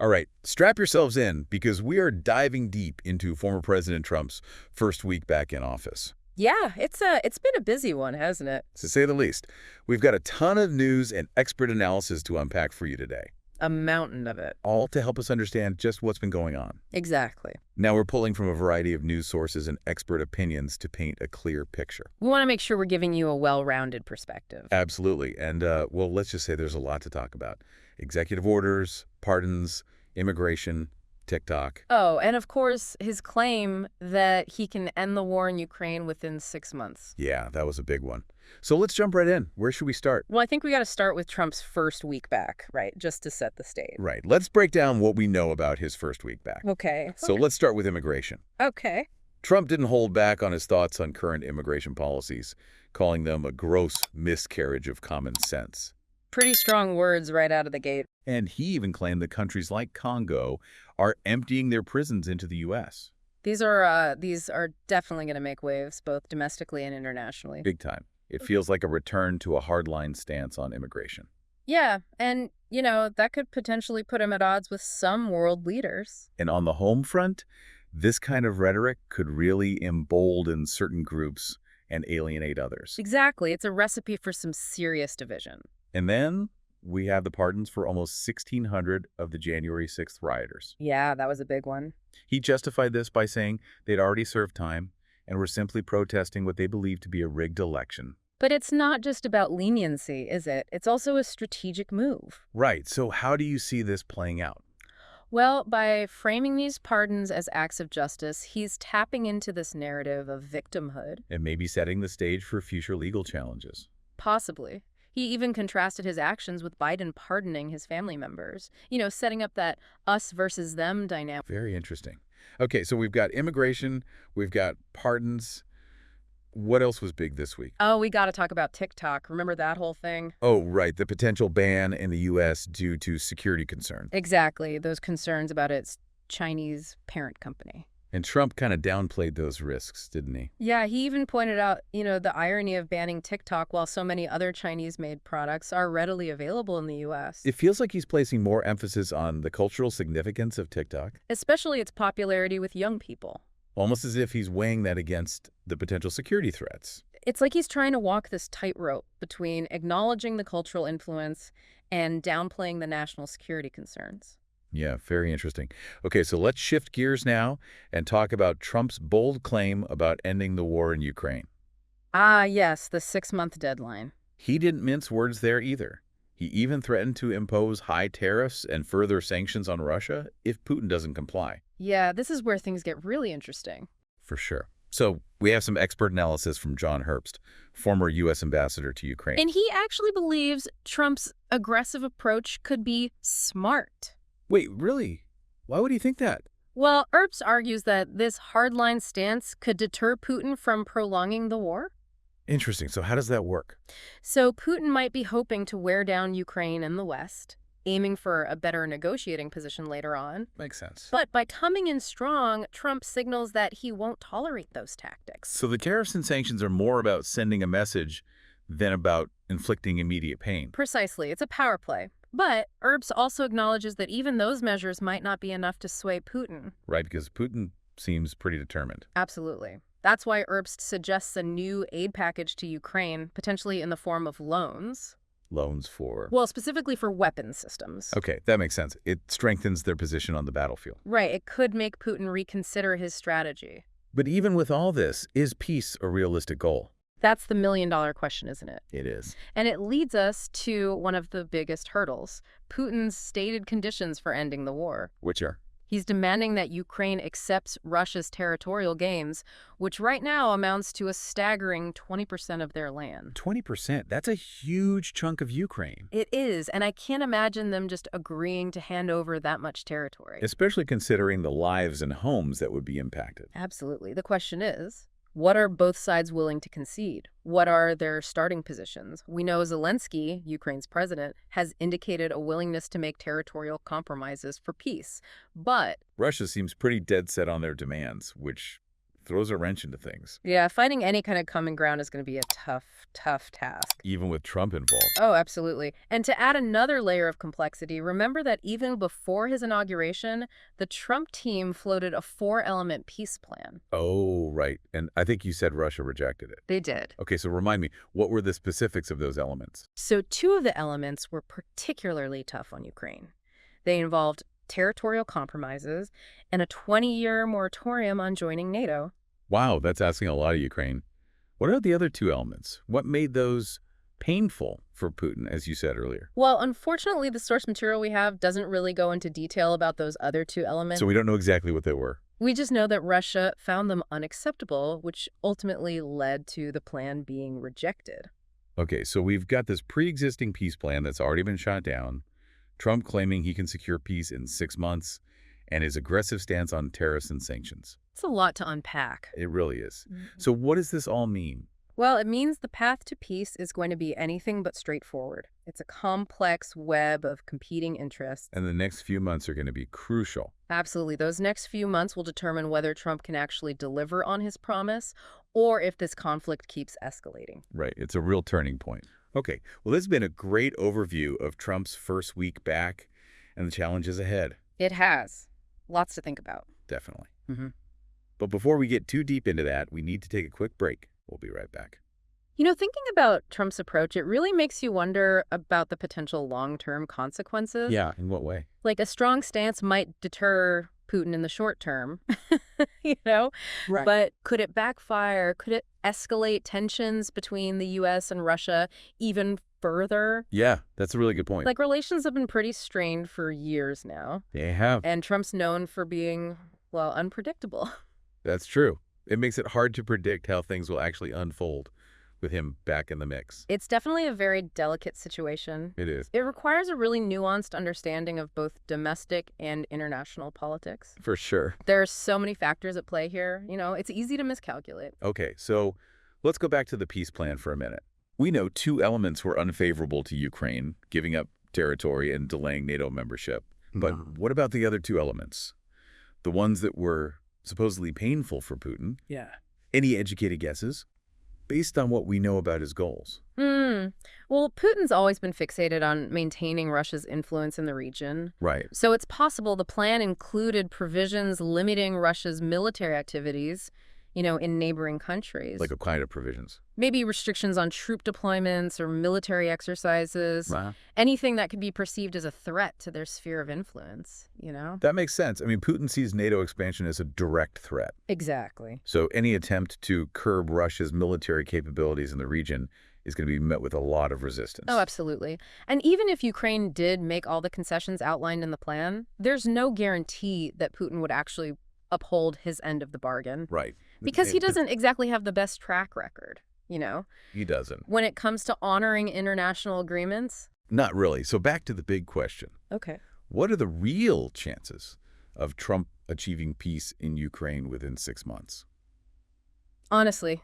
All right, strap yourselves in because we are diving deep into former President Trump's first week back in office. Yeah, it's been a busy one, hasn't it? To say the least, we've got a ton of news and expert analysis to unpack for you today, A mountain of it. all to help us understand just what's been going on. Exactly. Now we're pulling from a variety of news sources and expert opinions to paint a clear picture. We want to make sure we're giving you a well-rounded perspective. Absolutely. And, well, let's just say there's a lot to talk about. Executive orders, pardons, immigration, TikTok. Oh, and of course, his claim that he can end the war in Ukraine within 6 months. Yeah, that was a big one. So let's jump right in. Where should we start? Well, I think we got to start with Trump's first week back, right? Just to set the stage. Right. Let's break down what we know about his first week back. Okay. So let's start with immigration. Okay. Trump didn't hold back on his thoughts on current immigration policies, calling them a gross miscarriage of common sense. Pretty strong words right out of the gate. And he even claimed that countries like Congo are emptying their prisons into the U.S. These are definitely going to make waves, both domestically and internationally. Big time. It feels like a return to a hardline stance on immigration. Yeah, and, that could potentially put him at odds with some world leaders. And on the home front, this kind of rhetoric could really embolden certain groups and alienate others. Exactly. It's a recipe for some serious division. And then we have the pardons for almost 1,600 of the January 6th rioters. Yeah, that was a big one. He justified this by saying they'd already served time and were simply protesting what they believed to be a rigged election. But it's not just about leniency, is it? It's also a strategic move. Right. So how do you see this playing out? Well, by framing these pardons as acts of justice, he's tapping into this narrative of victimhood. And maybe setting the stage for future legal challenges. Possibly. He even contrasted his actions with Biden pardoning his family members, setting up that us versus them dynamic. Very interesting. Okay, so we've got immigration, we've got pardons. What else was big this week? Oh, we got to talk about TikTok. Remember that whole thing? Oh, right, the potential ban in the U.S. due to security concerns. Exactly, those concerns about its Chinese parent company. And Trump kind of downplayed those risks, didn't he? Yeah, he even pointed out, the irony of banning TikTok while so many other Chinese-made products are readily available in the U.S. It feels like he's placing more emphasis on the cultural significance of TikTok. Especially its popularity with young people. Almost as if he's weighing that against the potential security threats. It's like he's trying to walk this tightrope between acknowledging the cultural influence and downplaying the national security concerns. Yeah, very interesting. Okay, so let's shift gears now and talk about Trump's bold claim about ending the war in Ukraine. Ah, yes, the 6-month deadline. He didn't mince words there either. He even threatened to impose high tariffs and further sanctions on Russia if Putin doesn't comply. Yeah, this is where things get really interesting. For sure. So we have some expert analysis from John Herbst, former U.S. ambassador to Ukraine. And he actually believes Trump's aggressive approach could be smart. Wait, really? Why would he think that? Well, Herbst argues that this hardline stance could deter Putin from prolonging the war. Interesting. So how does that work? So Putin might be hoping to wear down Ukraine and the West, aiming for a better negotiating position later on. Makes sense. But by coming in strong, Trump signals that he won't tolerate those tactics. So the tariffs and sanctions are more about sending a message than about inflicting immediate pain. Precisely. It's a power play. But Herbst also acknowledges that even those measures might not be enough to sway Putin. Right, because Putin seems pretty determined. Absolutely. That's why Herbst suggests a new aid package to Ukraine, potentially in the form of loans. Loans for... Well, specifically for weapon systems. Okay, that makes sense. It strengthens their position on the battlefield. Right. It could make Putin reconsider his strategy. But even with all this, is peace a realistic goal? That's the million-dollar question, isn't it? It is. And it leads us to one of the biggest hurdles, Putin's stated conditions for ending the war. Which are? He's demanding that Ukraine accepts Russia's territorial gains, which right now amounts to a staggering 20% of their land. 20%? That's a huge chunk of Ukraine. It is, and I can't imagine them just agreeing to hand over that much territory. Especially considering the lives and homes that would be impacted. Absolutely. The question is, what are both sides willing to concede? What are their starting positions? We know Zelensky, Ukraine's president, has indicated a willingness to make territorial compromises for peace. But Russia seems pretty dead set on their demands, which throws a wrench into things, Yeah, finding any kind of common ground is going to be a tough task. even with Trump involved. Oh, absolutely. And to add another layer of complexity, remember that even before his inauguration, the Trump team floated a four-element peace plan. Oh, right. And I think you said Russia rejected it. They did. Okay, so remind me, what were the specifics of those elements? So two of the elements were particularly tough on Ukraine. They involved territorial compromises and a 20-year moratorium on joining NATO. Wow, that's asking a lot of Ukraine. What are the other two elements? What made those painful for Putin, as you said earlier? Well, unfortunately, the source material we have doesn't really go into detail about those other two elements. So we don't know exactly what they were. We just know that Russia found them unacceptable, which ultimately led to the plan being rejected. Okay, so we've got this pre-existing peace plan that's already been shot down, Trump claiming he can secure peace in 6 months, and his aggressive stance on tariffs and sanctions. It's a lot to unpack. It really is. Mhm. So what does this all mean? Well, it means the path to peace is going to be anything but straightforward. It's a complex web of competing interests. And the next few months are going to be crucial. Absolutely. Those next few months will determine whether Trump can actually deliver on his promise or if this conflict keeps escalating. Right, it's a real turning point. Okay, well, this has been a great overview of Trump's first week back and the challenges ahead. It has. Lots to think about. Definitely. Mm-hmm. But before we get too deep into that, we need to take a quick break. We'll be right back. You know, thinking about Trump's approach, it really makes you wonder about the potential long-term consequences. Yeah, in what way? Like a strong stance might deter Putin in the short term, you know? Right. But could it backfire? Could it escalate tensions between the U.S. and Russia even further? Yeah, that's a really good point. Like relations have been pretty strained for years now, They have. and Trump's known for being, well, unpredictable. That's true. It makes it hard to predict how things will actually unfold with him back in the mix. It's definitely a very delicate situation. It is. It requires a really nuanced understanding of both domestic and international politics. For sure. There are so many factors at play here. You know, it's easy to miscalculate. Okay, so let's go back to the peace plan for a minute. We know two elements were unfavorable to Ukraine, giving up territory and delaying NATO membership. But what about the other two elements? The ones that were supposedly painful for Putin? Yeah. Any educated guesses? Based on what we know about his goals. Well, Putin's always been fixated on maintaining Russia's influence in the region. Right. So it's possible the plan included provisions limiting Russia's military activities, you know, in neighboring countries. Like what kind of provisions? Maybe restrictions on troop deployments or military exercises. Wow. Anything that could be perceived as a threat to their sphere of influence, you know? That makes sense. I mean, Putin sees NATO expansion as a direct threat. Exactly. So any attempt to curb Russia's military capabilities in the region is going to be met with a lot of resistance. Oh, absolutely. And even if Ukraine did make all the concessions outlined in the plan, there's no guarantee that Putin would actually uphold his end of the bargain. Right. Because he doesn't exactly have the best track record, you know? He doesn't. When it comes to honoring international agreements. Not really. So back to the big question. Okay. What are the real chances of Trump achieving peace in Ukraine within 6 months? Honestly,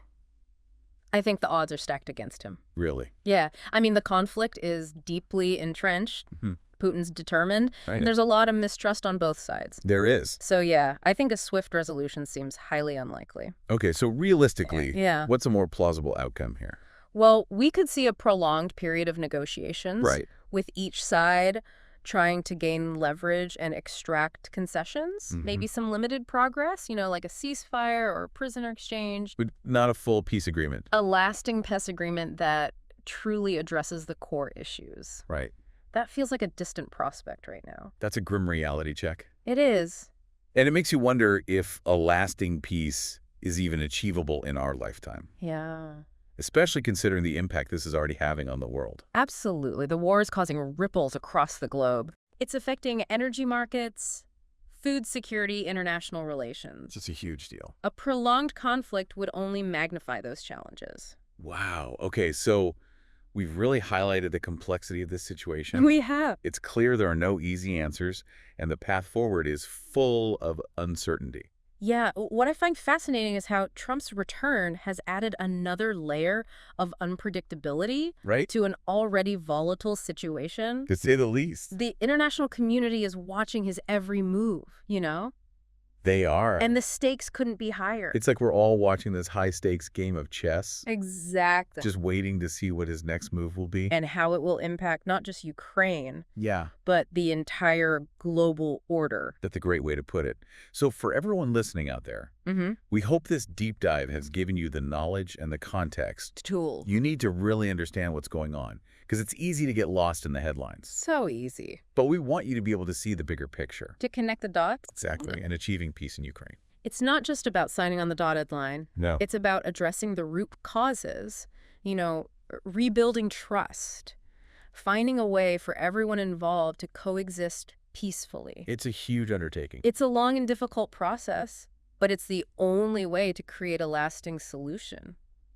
I think the odds are stacked against him. Really? Yeah. I mean, the conflict is deeply entrenched. Hmm. Putin's determined. Right. And there's a lot of mistrust on both sides. There is. So, yeah, I think a swift resolution seems highly unlikely. Okay, so realistically, Yeah. what's a more plausible outcome here? Well, we could see a prolonged period of negotiations. Right. With each side trying to gain leverage and extract concessions. Mhm. Maybe some limited progress, you know, like a ceasefire or a prisoner exchange. But not a full peace agreement. A lasting peace agreement that truly addresses the core issues. Right. That feels like a distant prospect right now. That's a grim reality check. It is. And it makes you wonder if a lasting peace is even achievable in our lifetime, Yeah. especially considering the impact this is already having on the world. Absolutely. The war is causing ripples across the globe. It's affecting energy markets, food security, international relations. It's just a huge deal. A prolonged conflict would only magnify those challenges. Wow. Okay, so we've really highlighted the complexity of this situation. We have. It's clear there are no easy answers, and the path forward is full of uncertainty. Yeah, what I find fascinating is how Trump's return has added another layer of unpredictability Right? to an already volatile situation. To say the least. The international community is watching his every move, you know? They are. And the stakes couldn't be higher. It's like we're all watching this high-stakes game of chess, Exactly. just waiting to see what his next move will be. And how it will impact not just Ukraine, Yeah, but the entire global order. that's a great way to put it. So for everyone listening out there, we hope this deep dive has given you the knowledge and the context Tool. you need to really understand what's going on, because it's easy to get lost in the headlines. So easy. But we want you to be able to see the bigger picture. To connect the dots. Exactly, and achieving peace in Ukraine. It's not just about signing on the dotted line. No. It's about addressing the root causes, rebuilding trust, finding a way for everyone involved to coexist peacefully. It's a huge undertaking. It's a long and difficult process, but it's the only way to create a lasting solution.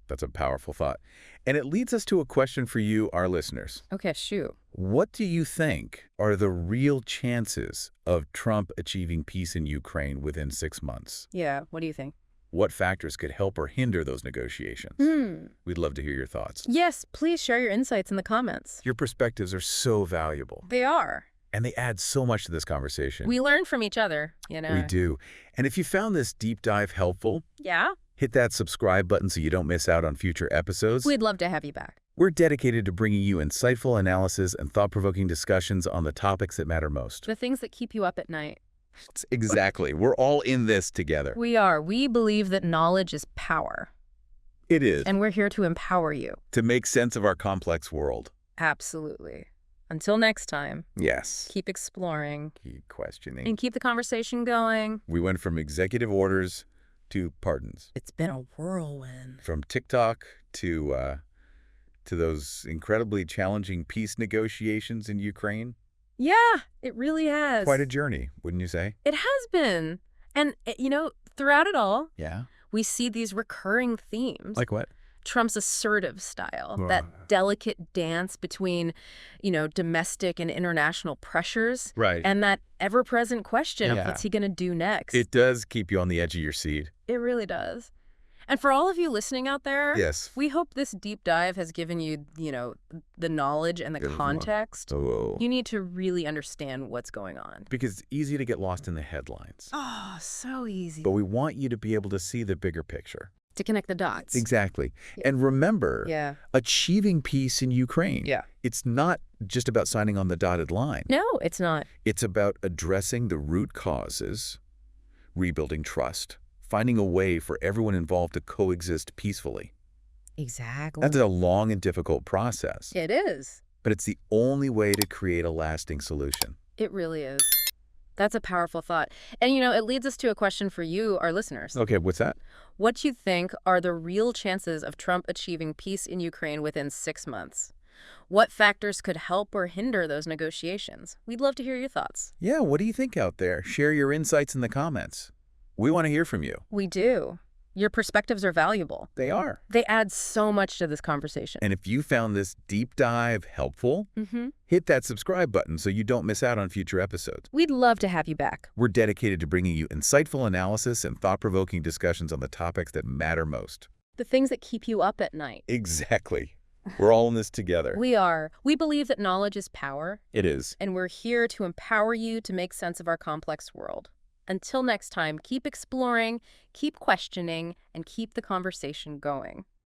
That's a powerful thought. And it leads us to a question for you, our listeners. Okay, shoot. What do you think are the real chances of Trump achieving peace in Ukraine within 6 months? Yeah, what do you think? What factors could help or hinder those negotiations? We'd love to hear your thoughts. Yes, please share your insights in the comments. Your perspectives are so valuable, They are. and they add so much to this conversation. We learn from each other, We do. And if you found this deep dive helpful, Yeah? hit that subscribe button so you don't miss out on future episodes. We'd love to have you back. We're dedicated to bringing you insightful analysis and thought-provoking discussions on the topics that matter most. The things that keep you up at night. Exactly. We're all in this together. We are. We believe that knowledge is power. It is. And we're here to empower you. To make sense of our complex world. Absolutely. Until next time, Yes. keep exploring Keep questioning. and keep the conversation going. We went from executive orders to pardons. It's been a whirlwind. From TikTok to those incredibly challenging peace negotiations in Ukraine. Yeah, it really has. Quite a journey, wouldn't you say? It has been. And, throughout it all, Yeah. we see these recurring themes. Like what? Trump's assertive style, that delicate dance between, domestic and international pressures, Right. and that ever-present question of Yeah. what's he going to do next. It does keep you on the edge of your seat. It really does. And for all of you listening out there, Yes. we hope this deep dive has given you, the knowledge and the Good one. context. Oh. You need to really understand what's going on. Because it's easy to get lost in the headlines. Oh, so easy. But we want you to be able to see the bigger picture. To connect the dots. Exactly. Yeah. And remember, Yeah. achieving peace in Ukraine. Yeah. It's not just about signing on the dotted line. No, it's not. It's about addressing the root causes, rebuilding trust, finding a way for everyone involved to coexist peacefully. Exactly. That's a long and difficult process, It is. but it's the only way to create a lasting solution. It really is. That's a powerful thought. And, it leads us to a question for you, our listeners. Okay, what's that? What do you think are the real chances of Trump achieving peace in Ukraine within 6 months? What factors could help or hinder those negotiations? We'd love to hear your thoughts. Yeah, what do you think out there? Share your insights in the comments. We want to hear from you. We do. Your perspectives are valuable. They are. They add so much to this conversation. And if you found this deep dive helpful, hit that subscribe button so you don't miss out on future episodes. We'd love to have you back. We're dedicated to bringing you insightful analysis and thought-provoking discussions on the topics that matter most. The things that keep you up at night. Exactly. We're all in this together. We are. We believe that knowledge is power, It is. and we're here to empower you to make sense of our complex world. Until next time, keep exploring, keep questioning, and keep the conversation going.